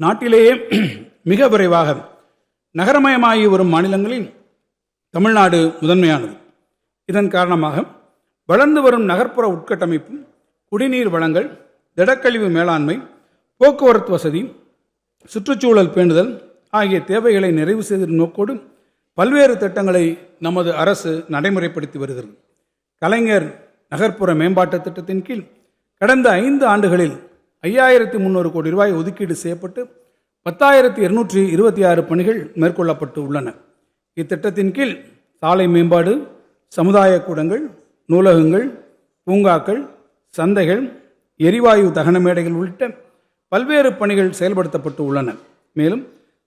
நாட்டிலேயே மிக விரைவாக நகரமயமாகி வரும் மாநிலங்களில் தமிழ்நாடு முதன்மையானது. இதன் காரணமாக வளர்ந்து வரும் நகர்ப்புற உட்கட்டமைப்பு, குடிநீர் வழங்கல், திடக்கழிவு மேலாண்மை, போக்குவரத்து வசதி, சுற்றுச்சூழல் பேணுதல் ஆகிய தேவைகளை நிறைவு செய்த நோக்கோடு பல்வேறு திட்டங்களை நமது அரசு நடைமுறைப்படுத்தி வருகிறது. கலைஞர் நகர்ப்புற மேம்பாட்டு திட்டத்தின் கீழ் கடந்த 5 ஆண்டுகளில் 5300 கோடி ரூபாய் ஒதுக்கீடு செய்யப்பட்டு 10,226 பணிகள் மேற்கொள்ளப்பட்டு உள்ளன. இத்திட்டத்தின் கீழ் சாலை மேம்பாடு, சமுதாய கூடங்கள், நூலகங்கள், பூங்காக்கள், சந்தைகள், எரிவாயு தகன மேடைகள் உள்ளிட்ட பல்வேறு பணிகள் செயல்படுத்தப்பட்டு உள்ளன. மேலும்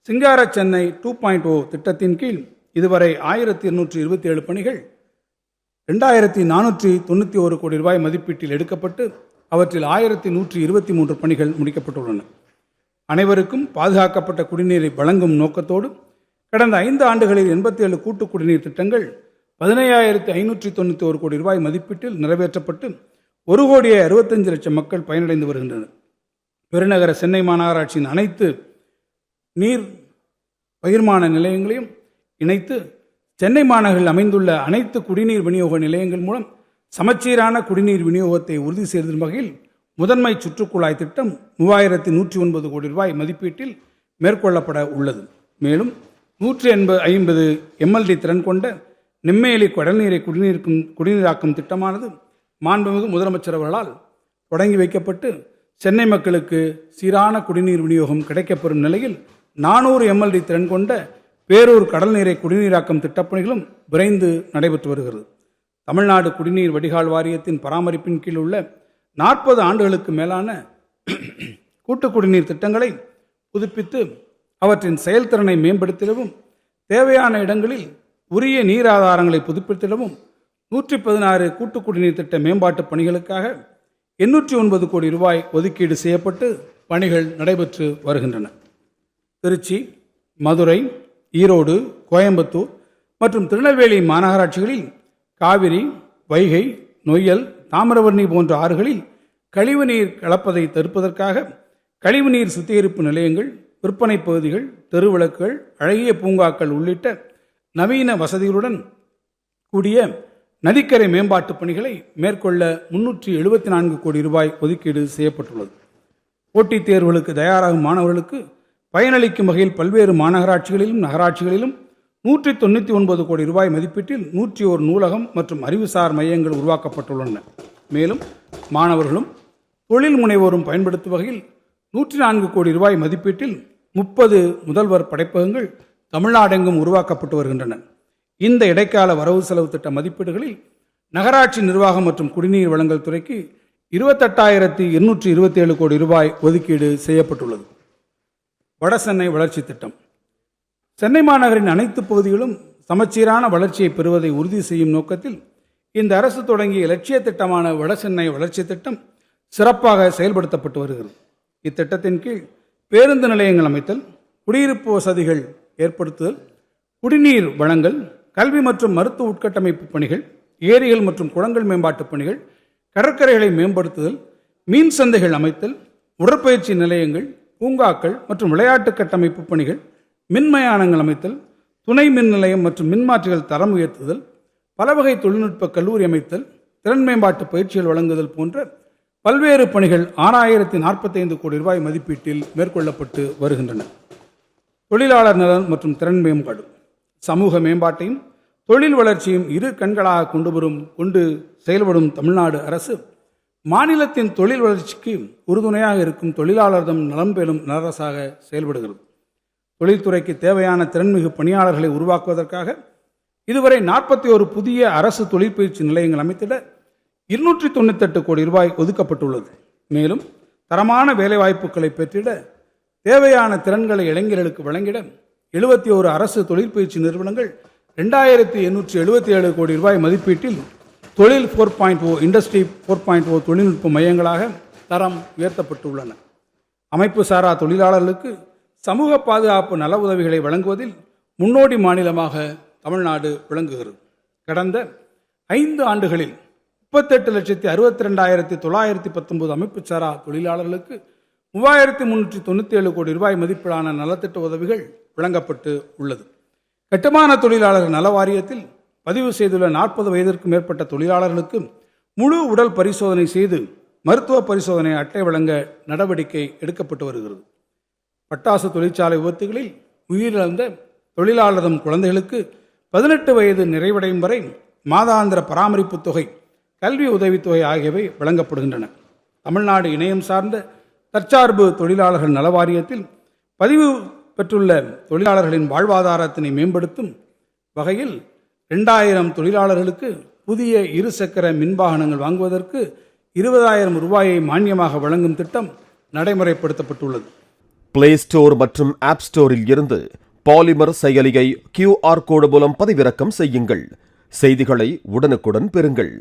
சிங்கார சென்னை 2.0 திட்டத்தின் கீழ் இதுவரை 1227 பணிகள் 2491 கோடி ரூபாய் மதிப்பீட்டில் எடுக்கப்பட்டு அவற்றில் 1123 பணிகள் முடிக்கப்பட்டுள்ளன. அனைவருக்கும் பாதுகாக்கப்பட்ட குடிநீரை வழங்கும் நோக்கத்தோடு கடந்த 5 ஆண்டுகளில் 87 கூட்டு குடிநீர் திட்டங்கள் 15,591 கோடி ரூபாய் மதிப்பீட்டில் நிறைவேற்றப்பட்டு 1,65,00,000 மக்கள் பயனடைந்து வருகின்றனர். பெருநகர சென்னை மாநகராட்சியின் அனைத்து நீர் பகிர்மான நிலையங்களையும் இணைத்து சென்னை மாநகரில் அமைந்துள்ள அனைத்து குடிநீர் விநியோக நிலையங்கள் மூலம் சமச்சீரான குடிநீர் விநியோகத்தை உறுதி செய்யும் வகையில் முதன்மை சுற்றுக்குழாய் திட்டம் 3,109 கோடி ரூபாய் மதிப்பீட்டில் மேற்கொள்ளப்பட உள்ளது. மேலும் 150 MLD திறன் கொண்ட நெம்மேலி கடல்நீரை குடிநீராக்கும் திட்டமானது மாண்புமிகு முதலமைச்சர் அவர்களால் தொடங்கி வைக்கப்பட்டு சென்னை மக்களுக்கு சீரான குடிநீர் விநியோகம் கிடைக்கப்பெறும் நிலையில் 400 MLD திறன் கொண்ட பேரூர் கடல்நீரை குடிநீராக்கும் திட்டப்பணிகளும் விரைந்து நடைபெற்று வருகிறது. தமிழ்நாடு குடிநீர் வடிகால் வாரியத்தின் பராமரிப்பின் கீழ் உள்ள 40 ஆண்டுகளுக்கு மேலான கூட்டு குடிநீர் திட்டங்களை புதுப்பித்து அவற்றின் செயல்திறனை மேம்படுத்திடவும், தேவையான இடங்களில் உரிய நீர் ஆதாரங்களை புதுப்பித்திடவும் 116 கூட்டு குடிநீர் திட்ட மேம்பாட்டு பணிகளுக்காக 809 கோடி ரூபாய் ஒதுக்கீடு செய்யப்பட்டு பணிகள் நடைபெற்று வருகின்றன. திருச்சி, மதுரை, ஈரோடு, கோயம்புத்தூர் மற்றும் திருநெல்வேலி மாநகராட்சிகளில் காவிரி, வைகை, நொய்யல், தாமிரபரணி போன்ற ஆறுகளில் கழிவுநீர் கலப்பதை தடுப்பதற்காக கழிவுநீர் சுத்திகரிப்பு நிலையங்கள், விற்பனை பகுதிகள், தெருவிளக்குகள், அழகிய பூங்காக்கள் உள்ளிட்ட நவீன வசதிகளுடன் கூடிய நதிக்கரை மேம்பாட்டு பணிகளை மேற்கொள்ள 374 கோடி ரூபாய் ஒதுக்கீடு செய்யப்பட்டுள்ளது. போட்டித் தேர்வுகளுக்கு தயாராகும் மாணவர்களுக்கு பயனளிக்கும் வகையில் பல்வேறு மாநகராட்சிகளிலும் நகராட்சிகளிலும் 199 கோடி ரூபாய் மதிப்பீட்டில் 101 நூலகம் மற்றும் அறிவுசார் மையங்கள் உருவாக்கப்பட்டுள்ளன. மேலும் மாணவர்களும் தொழில் முனைவோரும் பயன்படுத்தும் வகையில் 104 கோடி ரூபாய் மதிப்பீட்டில் 30 முதல்வர் படைப்பகங்கள் தமிழ்நாடெங்கும் உருவாக்கப்பட்டு வருகின்றன. இந்த இடைக்கால வரவு செலவு திட்ட மதிப்பீடுகளில் நகராட்சி நிர்வாகம் மற்றும் குடிநீர் வழங்கல் துறைக்கு 28,827 கோடி ரூபாய் ஒதுக்கீடு செய்யப்பட்டுள்ளது. வடசென்னை வளர்ச்சி திட்டம் சென்னை மாநகரின் அனைத்து பகுதிகளும் சமச்சீரான வளர்ச்சியை பெறுவதை உறுதி செய்யும் நோக்கத்தில் இந்த அரசு தொடங்கிய இலட்சிய திட்டமான வடசென்னை வளர்ச்சி திட்டம் சிறப்பாக செயல்படுத்தப்பட்டு வருகிறது. இத்திட்டத்தின் கீழ் பேருந்து நிலையங்கள் அமைத்தல், குடியிருப்பு வசதிகள் ஏற்படுத்துதல், குடிநீர் வழங்கல், கல்வி மற்றும் மருத்துவ உட்கட்டமைப்பு பணிகள், ஏரிகள் மற்றும் குளங்கள் மேம்பாட்டு பணிகள், கடற்கரைகளை மேம்படுத்துதல், மீன் சந்தைகள் அமைத்தல், உடற்பயிற்சி நிலையங்கள், பூங்காக்கள் மற்றும் விளையாட்டு கட்டமைப்பு பணிகள், மின்மயானங்கள் அமைத்தல், துணை மின் நிலையம் மற்றும் மின்மாற்றிகள் தரம் உயர்த்துதல், பலவகை தொழில்நுட்ப கல்லூரி அமைத்தல், திறன் மேம்பாட்டு பயிற்சிகள் வழங்குதல் போன்ற பல்வேறு பணிகள் 6,045 கோடி ரூபாய் மதிப்பீட்டில் மேற்கொள்ளப்பட்டு வருகின்றன. தொழிலாளர் நலன் மற்றும் திறன் மேம்பாடு, சமூக மேம்பாட்டையும் தொழில் வளர்ச்சியும் இரு கண்களாக கொண்டு செயல்படும் தமிழ்நாடு அரசு மாநிலத்தின் தொழில் வளர்ச்சிக்கு உறுதுணையாக இருக்கும் தொழிலாளர்தம் நலம் பெறும் அரசாக செயல்படுகிறது. தொழில்துறைக்கு தேவையான திறன்மிகு பணியாளர்களை உருவாக்குவதற்காக இதுவரை 41 புதிய அரசு தொழிற்பயிற்சி நிலையங்கள் அமைத்திட 298 கோடி ரூபாய் ஒதுக்கப்பட்டுள்ளது. மேலும் தரமான வேலைவாய்ப்புகளை பெற்றிட தேவையான திறன்களை இளைஞர்களுக்கு வழங்கிட 71 அரசு தொழிற்பயிற்சி நிறுவனங்கள் 2,877 கோடி ரூபாய் மதிப்பீட்டில் தொழில் 4.0 இண்டஸ்ட்ரி 4.0 தொழில்நுட்ப மையங்களாக தரம் உயர்த்தப்பட்டுள்ளன. அமைப்பு சாரா தொழிலாளர்களுக்கு சமூக பாதுகாப்பு நல உதவிகளை வழங்குவதில் முன்னோடி மாநிலமாக தமிழ்நாடு விளங்குகிறது. கடந்த 5 ஆண்டுகளில் 38,62,919 அமைப்பு சாரா தொழிலாளர்களுக்கு 3397 கோடி ரூபாய் மதிப்பிலான நலத்திட்ட உதவிகள் வழங்கப்பட்டு உள்ளது. கட்டுமான தொழிலாளர் நல வாரியத்தில் பதிவு செய்துள்ள 40 வயதிற்கு மேற்பட்ட தொழிலாளர்களுக்கு முழு உடல் பரிசோதனை செய்து மருத்துவ பரிசோதனை அட்டை வழங்க நடவடிக்கை எடுக்கப்பட்டு வருகிறது. பட்டாசு தொழிற்சாலை விபத்துகளில் உயிரிழந்த தொழிலாளரும் குழந்தைகளுக்கு 18 வயது நிறைவடையும் வரை மாதாந்திர பராமரிப்பு தொகை, கல்வி உதவித்தொகை ஆகியவை வழங்கப்படுகின்றன. தமிழ்நாடு இணையம் சார்ந்த தற்சார்பு தொழிலாளர்கள் நல வாரியத்தில் பதிவு பெற்றுள்ள தொழிலாளர்களின் வாழ்வாதாரத்தினை மேம்படுத்தும் வகையில் 2000 தொழிலாளர்களுக்கு புதிய இருசக்கர மின்வாகனங்கள் வாங்குவதற்கு 20,000 ரூபாயை மானியமாக வழங்கும் திட்டம் நடைமுறைப்படுத்தப்பட்டுள்ளது. பிளே ஸ்டோர் மற்றும் ஆப் ஸ்டோரில் இருந்து பாலிமர் செயலியை QR கோடு மூலம் பதிவிறக்கம் செய்யுங்கள். செய்திகளை உடனுக்குடன் பெறுங்கள்.